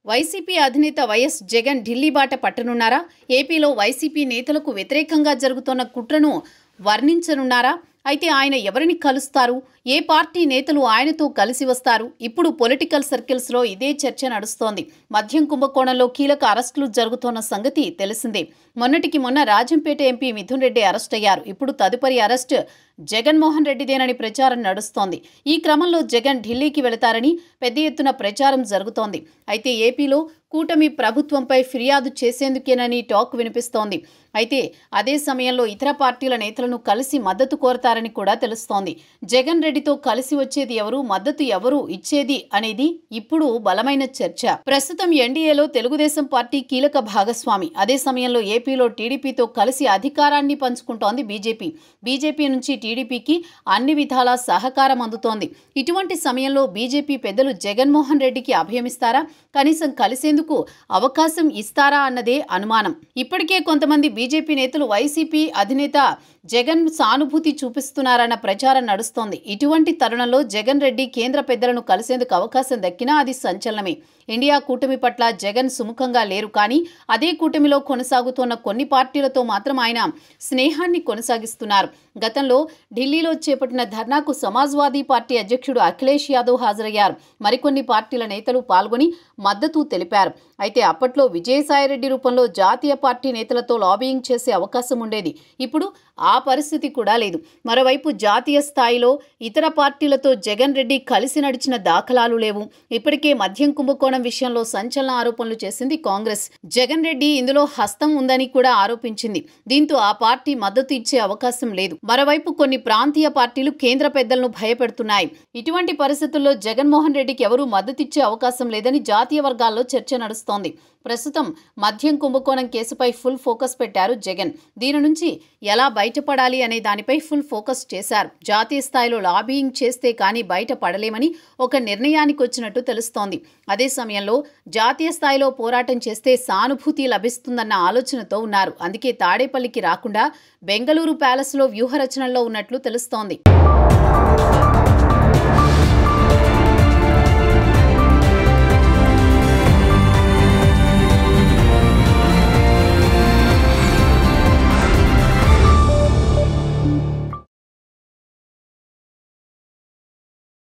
YCP అధినేత YS Jagan Delhi బాట పట్టనున్నారా? ఏపీలో వైసీపీ నేతలకు వ్యతిరేకంగా జరుగుతున్న కుట్రను వర్ణించనున్నారా? అయితే ఆయన ఎవరిని కలుస్తారు? ఏ పార్టీ నేతలు ఆయనతో కలిసి వస్తారు? ఇప్పుడు పొలిటికల్ సర్కిల్స్లో ఇదే చర్చ నడుస్తోంది. మద్యం కుంభకోణంలో కీలక అరెస్టులు జరుగుతోన్న సంగతి తెలిసిందే. మొన్నటికి మొన్న రాజంపేట ఎంపీ మిథున్ రెడ్డి అరెస్ట్ అయ్యారు. ఇప్పుడు తదుపరి అరెస్ట్ జగన్మోహన్ రెడ్డిదేనని ప్రచారం నడుస్తోంది. ఈ క్రమంలో జగన్ ఢిల్లీకి వెళతారని పెద్ద ఎత్తున ప్రచారం జరుగుతోంది. అయితే ఏపీలో కూటమి ప్రభుత్వంపై ఫిర్యాదు చేసేందుకేనని టాక్ వినిపిస్తోంది. అయితే అదే సమయంలో ఇతర పార్టీల నేతలను కలిసి మద్దతు కోరతారని కూడా తెలుస్తోంది. జగన్ రెడ్డితో కలిసి వచ్చేది ఎవరు, మద్దతు ఎవరు ఇచ్చేది అనేది ఇప్పుడు బలమైన చర్చ. ప్రస్తుతం ఎన్డీఏలో తెలుగుదేశం పార్టీ కీలక భాగస్వామి. అదే సమయంలో ఏపీలో టీడీపీతో కలిసి అధికారాన్ని పంచుకుంటోంది బీజేపీ. బీజేపీ నుంచి టీడీపీకి అన్ని విధాలా సహకారం అందుతోంది. ఇటువంటి సమయంలో బీజేపీ పెద్దలు జగన్మోహన్ రెడ్డికి అభయమిస్తారా? కనీసం కలిసేందుకు అవకాశం ఇస్తారా అన్నదే అనుమానం. ఇప్పటికే కొంతమంది బీజేపీ నేతలు వైసీపీ అధినేత జగన్ సానుభూతి చూపిస్తున్నారన్న ప్రచారం నడుస్తోంది. ఇటువంటి తరుణంలో జగన్ రెడ్డి కేంద్ర పెద్దలను కలిసేందుకు అవకాశం దక్కినా అది సంచలనమే. ఇండియా కూటమి పట్ల జగన్ సుముఖంగా లేరు. కానీ అదే కూటమిలో కొనసాగుతున్న కొన్ని పార్టీలతో మాత్రం ఆయన స్నేహాన్ని కొనసాగిస్తున్నారు. గతంలో ఢిల్లీలో చేపట్టిన ధర్నాకు సమాజ్వాదీ పార్టీ అధ్యక్షుడు అఖిలేష్ యాదవ్ హాజరయ్యారు. మరికొన్ని పార్టీల నేతలు పాల్గొని మద్దతు తెలిపారు. అయితే అప్పట్లో విజయసాయిరెడ్డి రూపంలో జాతీయ పార్టీ నేతలతో లాబియింగ్ చేసే అవకాశం ఉండేది. ఇప్పుడు ఆ పరిస్థితి కూడా లేదు. మరోవైపు జాతీయ స్థాయిలో ఇతర పార్టీలతో జగన్ రెడ్డి కలిసి నడిచిన దాఖలాలు లేవు. ఇప్పటికే మద్యం కుంభకోణం విషయంలో సంచలన ఆరోపణలు చేసింది కాంగ్రెస్. జగన్ రెడ్డి ఇందులో హస్తం ఉందని కూడా ఆరోపించింది. దీంతో ఆ పార్టీ మద్దతు ఇచ్చే అవకాశం లేదు. మరోవైపు కొన్ని ప్రాంతీయ పార్టీలు కేంద్ర పెద్దలను భయపెడుతున్నాయి. ఇటువంటి పరిస్థితుల్లో జగన్మోహన్ రెడ్డికి ఎవరూ మద్దతిచ్చే అవకాశం లేదని జాతీయ వర్గాల్లో చర్చ నడుస్తోంది. ప్రస్తుతం మద్యం కుంభకోణం కేసుపై ఫుల్ ఫోకస్ పెట్టారు జగన్. దీని నుంచి ఎలా బయటపడాలి అనే దానిపై ఫుల్ ఫోకస్ చేశారు. జాతీయ స్థాయిలో లాబియింగ్ చేస్తే కానీ బయటపడలేమని ఒక నిర్ణయానికి వచ్చినట్టు తెలుస్తోంది. అదే సమయంలో జాతీయ స్థాయిలో పోరాటం చేస్తే సానుభూతి లభిస్తుందన్న ఆలోచనతో ఉన్నారు. అందుకే తాడేపల్లికి రాకుండా బెంగళూరు ప్యాలెస్లో వ్యూహరచనలో ఉన్నట్లు తెలుస్తోంది.